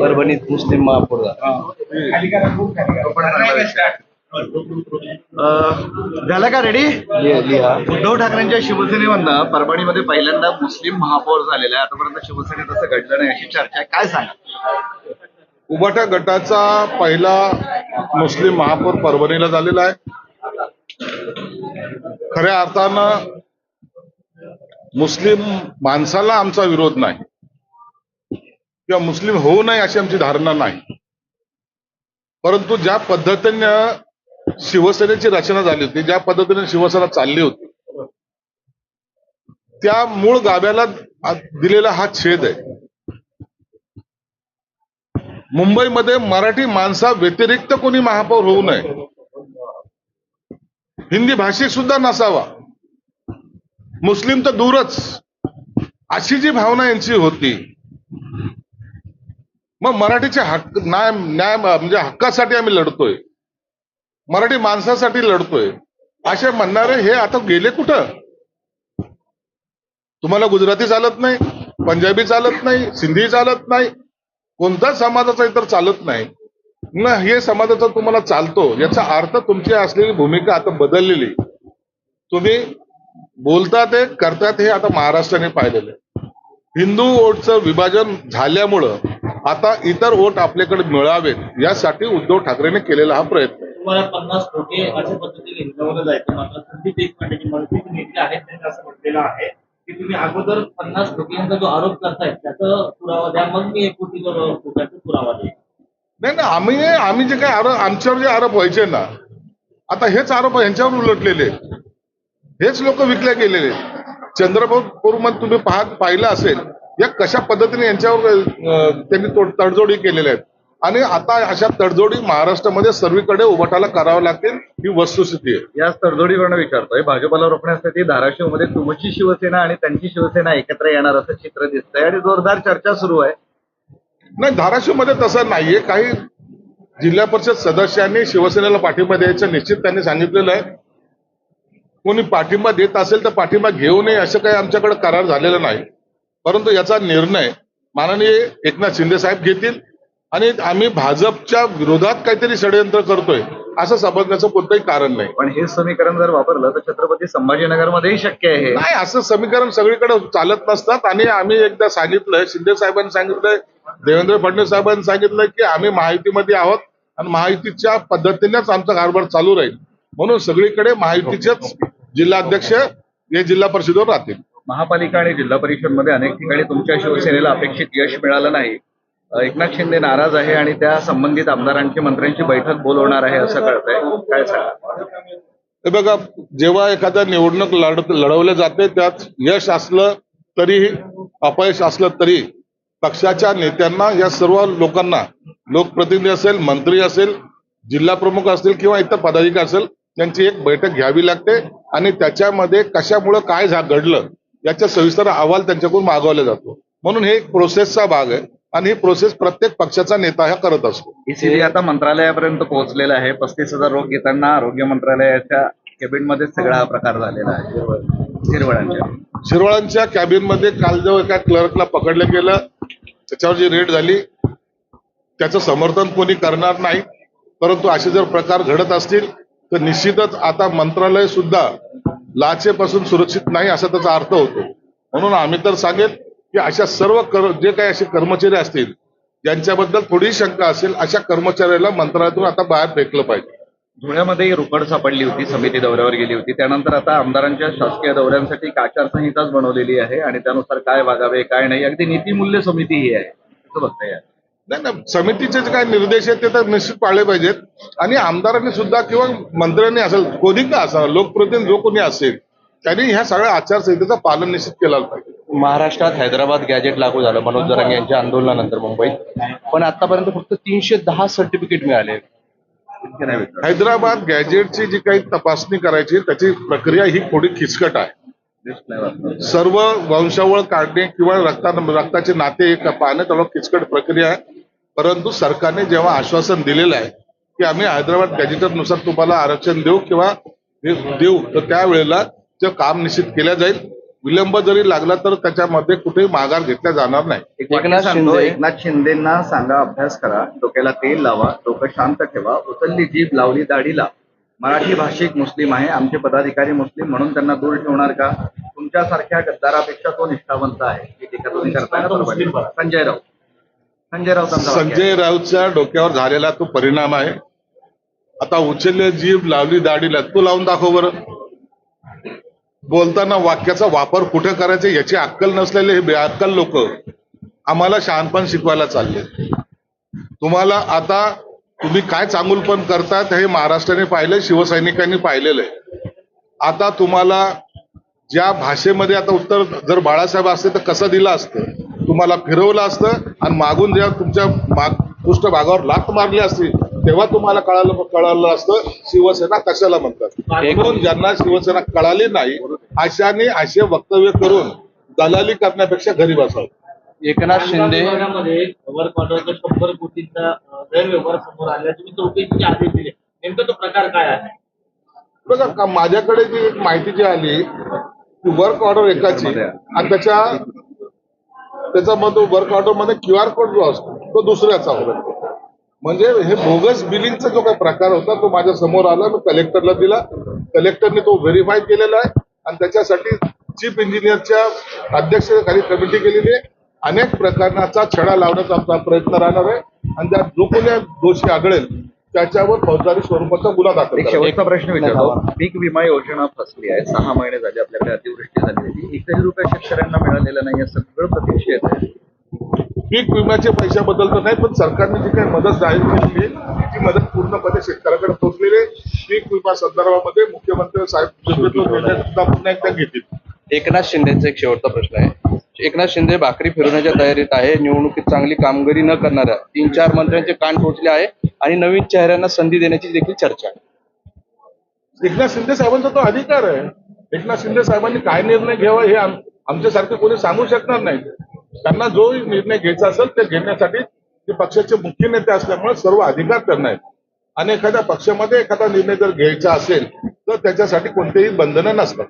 परभणीत मुस्लिम महापौर झालं का रेडी? लिहा. उद्धव ठाकरेंच्या शिवसेनेमधनं परभणीमध्ये पहिल्यांदा मुस्लिम महापौर झालेला आहे. आतापर्यंत शिवसेनेत असं घडलं नाही अशी चर्चा आहे, काय सांगा? उबाटा गटाचा पहिला मुस्लिम महापौर परभणीला झालेला आहे. खऱ्या अर्थानं मुस्लिम माणसाला आमचा विरोध नाही किंवा मुस्लिम होऊ नये अशी आमची धारणा नाही, परंतु ज्या पद्धतीनं शिवसेनेची रचना झाली होती, ज्या पद्धतीने शिवसेना चालली होती, त्या मूळ गाभ्याला दिलेला हा छेद आहे. मुंबईमध्ये मराठी माणसा व्यतिरिक्त कोणी महापौर होऊ नये, हिंदी भाषिक सुद्धा नसावा, मुस्लिम तर दूरच, अशी जी भावना यांची होती. मग मराठीच्या हक्क न्याय म्हणजे हक्कासाठी आम्ही लढतोय, मराठी माणसासाठी लढतोय असे म्हणणारे हे आता गेले कुठं? तुम्हाला गुजराती चालत नाही, पंजाबी चालत नाही, सिंधी चालत नाही, कोणत्याच समाजाचा इतर चालत नाही ना, हे समाजाचा तुम्हाला चालतो. याचा अर्थ तुमची असलेली भूमिका आता बदललेली. तुम्ही बोलतात हे करतात हे आता महाराष्ट्राने पाहिलेलं आहे. हिंदू वोटचं विभाजन झाल्यामुळं आता इतर वोट आपल्याकडे मिळावेत यासाठी उद्धव ठाकरेंने केलेला हा प्रयत्न आहे. तुम्हाला 50 कोटी अशा पद्धतीने हिंदवलं जायचं, मात्र संदीप देशपांडेची मनसे नेते आहेत त्यांनी असं म्हटलेलं आहे की तुम्ही अगोदर 50 कोटींचा जो आरोप करताय त्याचा पुरावा द्या, मग मी 1 कोटी रुपयाचा पुरावा देईन. नाही ना, आम्ही जे काय आरोप, आमच्यावर जे आरोप व्हायचे ना, आता हेच आरोप यांच्यावर उलटलेले, हेच लोक विकले गेलेले. चंद्रपूरमध्ये तुम्ही पाहिलं असेल या कशा पद्धतीने यांच्यावर त्यांनी तडजोडी केलेल्या आहेत, आणि आता अशा तडजोडी महाराष्ट्रामध्ये सर्वीकडे उभाटाला करावं लागतील, ही वस्तुस्थिती आहे. याच तडजोडीवरनं विचारतोय, भाजपला रोखण्यासाठी धाराशिवमध्ये तुमची शिवसेना आणि त्यांची शिवसेना एकत्र येणार असं चित्र दिसतंय आणि जोरदार चर्चा सुरू आहे. नाही, धाराशिवमध्ये तसं नाहीये. काही जिल्हा परिषद सदस्यांनी शिवसेनेला पाठिंबा द्यायचं निश्चित त्यांनी सांगितलेलं आहे. कोणी पाठिंबा देत असेल तर पाठिंबा घेऊ नये असं काही आमच्याकडे करार झालेला नाही, परंतु याचा निर्णय माननीय एकनाथ शिंदे साहेब घेतील आणि आम्ही भाजपच्या विरोधात काहीतरी षडयंत्र करतोय असं समजण्याचं कोणतंही कारण नाही. पण हे समीकरण जर वापरलं तर छत्रपती संभाजीनगरमध्येही शक्य आहे. नाही, असं समीकरण सगळीकडे चालत नसतात. आणि आम्ही एकदा सांगितलंय, शिंदे साहेबांनी सांगितलंय, देवेंद्र फडणवीस साहेबांनी सांगितलंय की आम्ही महायुतीमध्ये आहोत आणि महायुतीच्या पद्धतीनेच आमचा कारभार चालू राहील, म्हणून सगळीकडे महायुतीचेच जिल्हाध्यक्ष हे जिल्हा परिषदेवर राहतील. महापालिका आणि जिल्हा परिषदमध्ये अनेक ठिकाणी तुमच्या शिवसेनेला अपेक्षित यश मिळालं नाही. एकनाथ शिंदे नाराज आहे आणि त्या संबंधित आमदारांची मंत्र्यांची बैठक बोलवणार आहे असं कळतंय, काय सांगा? हे बघा, जेव्हा एखाद्या निवडणूक लढवल्या जाते त्यात यश असलं तरीही अपयश असलं तरी पक्षाच्या नेत्यांना, या सर्व लोकांना, लोकप्रतिनिधी असेल, मंत्री असेल, जिल्हा प्रमुख असतील किंवा इतर पदाधिकारी असेल, त्यांची एक बैठक घ्यावी लागते आणि त्याच्यामध्ये कशामुळे काय घडलं याचा सविस्तर अहवाल त्यांच्याकडून मागवला जातो. म्हणून हे एक प्रोसेसचा भाग आहे आणि ही प्रोसेस प्रत्येक पक्षाचा नेता हा करत असतो. ईसीजी आता मंत्रालयापर्यंत पोहोचलेला आहे. 35,000 रोग घेताना आरोग्य मंत्रालयाच्या कॅबिनमध्ये सगळा हा प्रकार झालेला आहे. शिरवाळांच्या कॅबिनमध्ये काल जेव्हा एका क्लर्कला पकडलं गेलं, त्याच्यावर जी रेड झाली त्याचं समर्थन कोणी करणार नाही, परंतु असे जर प्रकार घडत असतील तर निश्चितच आता मंत्रालय सुद्धा लाचेपासून सुरक्षित नाही असा त्याचा अर्थ होतो. म्हणून आम्ही तर सांगेल की अशा सर्व जे काही असे कर्मचारी असतील ज्यांच्याबद्दल थोडी शंका असेल, अशा कर्मचाऱ्याला मंत्रालयातून आता बाहेर फेकलं पाहिजे. धुळ्यामध्ये रोकड सापडली होती, समिती दौऱ्यावर गेली होती, त्यानंतर आता आमदारांच्या शासकीय दौऱ्यांसाठी एक आचारसंहिताच बनवलेली आहे आणि त्यानुसार काय वागावे काय नाही, अगदी नीतिमूल्य समिती ही आहे, असं बघता येईल. नाही, समितीचे जे काही निर्देश आहेत ते तर निश्चित पाळले पाहिजेत आणि आमदारांनी सुद्धा किंवा मंत्र्यांनी असेल, कोणी का असा लोकप्रतिनिधी जो कोणी असेल त्यांनी ह्या सगळ्या आचारसंहितेचं पालन निश्चित केलं पाहिजे. महाराष्ट्रात हैदराबाद गॅजेट लागू झालं मनोज जरांगे यांच्या आंदोलनानंतर मुंबईत, पण आतापर्यंत फक्त 310 सर्टिफिकेट मिळाले. हैदराबाद गॅजेटची जी काही तपासणी करायची त्याची प्रक्रिया ही थोडी खिचकट आहे. सर्व वंशावळ काढणे किंवा रक्ताचे नाते पाहणे थोडं किचकट प्रक्रिया आहे, परंतु सरकारने जेव्हा आश्वासन दिलेलं आहे की आम्ही हैदराबाद गॅजेटनुसार तुम्हाला आरक्षण देऊ किंवा देऊ, तर त्यावेळेला ते काम निश्चित केलं जाईल. विलंब जरी लागला तर त्याच्यामध्ये कुठेही माघार घेतला जाणार नाही. एक वाक्य एकनाथ सांगतो, शिंदे- एकनाथ शिंदेना सांगा अभ्यास करा, डोक्याला तेल लावा, डोकं शांत ठेवा, उचलली जीभ लावली दाढीला. मराठी भाषिक मुस्लिम आहे, आमचे पदाधिकारी मुस्लिम, म्हणून त्यांना दूर ठेवणार का? तुमच्यासारख्या गद्दारापेक्षा तो निष्ठावंत आहे. ही टीका तुम्ही करताय ना, बरोबर आहे. संजय राऊत त्यांचा वाक्य आहे. संजय राऊतच्या डोक्यावर झालेला तो परिणाम आहे. आता उचलले जीभ लावली दाढीला, तू लावून दाखव बरं. बोलताना वाक्याचा वापर कुठे करायचा याची अक्कल नसलेले हे बेअक्कल लोक आम्हाला शहाणपण शिकवायला चालले. तुम्हाला आता तुम्ही काय चांगुलपण करतात हे महाराष्ट्राने पाहिलंय, शिवसैनिकांनी पाहिलेलं आहे. आता तुम्हाला ज्या भाषेमध्ये आता उत्तर जर बाळासाहेब असते तर कसं दिलं असतं, तुम्हाला फिरवलं असतं आणि मागून जेव्हा तुमच्या पृष्ठभागावर लाथ मारली असती तेव्हा तुम्हाला कळालं असतं शिवसेना कशाला म्हणतात. म्हणून ज्यांना शिवसेना कळाली नाही अशाने असे वक्तव्य करून दलाली करण्यापेक्षा घरी बसावं. एकनाथ शिंदे विभागामध्ये वर्क ऑर्डरचा 100 कोटींचा गैरव्यवहार समोर आला, तुम्ही चौकशीचे आदेश दिले, नेमका तो प्रकार काय आहे? बघा का माझ्याकडे जी एक माहिती जी आली की वर्क ऑर्डर एकाची आणि त्याच्यामध्ये वर्क ऑर्डर मध्ये QR कोड जो असतो तो दुसऱ्याचा होता. म्हणजे हे बोगस बिलिंगचा जो काही प्रकार होता तो माझ्या समोर आला. मी कलेक्टरला दिला, कलेक्टरने तो व्हेरीफाय केलेला आहे आणि त्याच्यासाठी चीफ इंजिनियरच्या अध्यक्षतेखाली कमिटी केलेली आहे. अनेक प्रकारचा छडा लावण्याचा आमचा प्रयत्न राहणार आहे आणि ज्यात जो कोणी दोषी आढळेल त्याच्यावर फौजदारी स्वरूपाचा गुन्हा दाखल एक करावा. शेवटचा प्रश्न विचारतो. पीक विमा योजना फसली आहे, 6 महिने झाले आपल्याकडे अतिवृष्टी झालेली, एकही रुपया शेतकऱ्यांना मिळालेला नाही, हे सगळं प्रतीक्षेत आहे. पीक विम्याच्या पैशाबद्दल तर नाही, पण सरकारने जी काही मदत जाहीर केलेली आहे ती मदत पूर्णपणे शेतकऱ्याकडे पोहोचलेली आहे. पीक विमा संदर्भामध्ये मुख्यमंत्री साहेब निर्णय सुद्धा पुन्हा एकदा घेतील. एकनाथ शिंदेचा एक शेवटचा प्रश्न आहे. एकनाथ शिंदे भाकरी फिरवण्याच्या तयारीत आहे. निवडणुकीत चांगली कामगिरी न करणाऱ्या 3-4 मंत्र्यांचे कान टोचले आहे आणि नवीन चेहऱ्यांना संधी देण्याची देखील चर्चा आहे. एकनाथ शिंदे साहेबांचा तो अधिकार आहे. एकनाथ शिंदे साहेबांनी काय निर्णय घ्यावा हे आमच्यासारखे कोणी सांगू शकणार नाही. त्यांना जो निर्णय घ्यायचा असेल ते घेण्यासाठी ते पक्षाचे मुख्य नेते असल्यामुळे सर्व अधिकार त्यांना आहेत आणि एखाद्या पक्षामध्ये एखादा निर्णय जर घ्यायचा असेल तर त्याच्यासाठी कोणतेही बंधनं नसतात.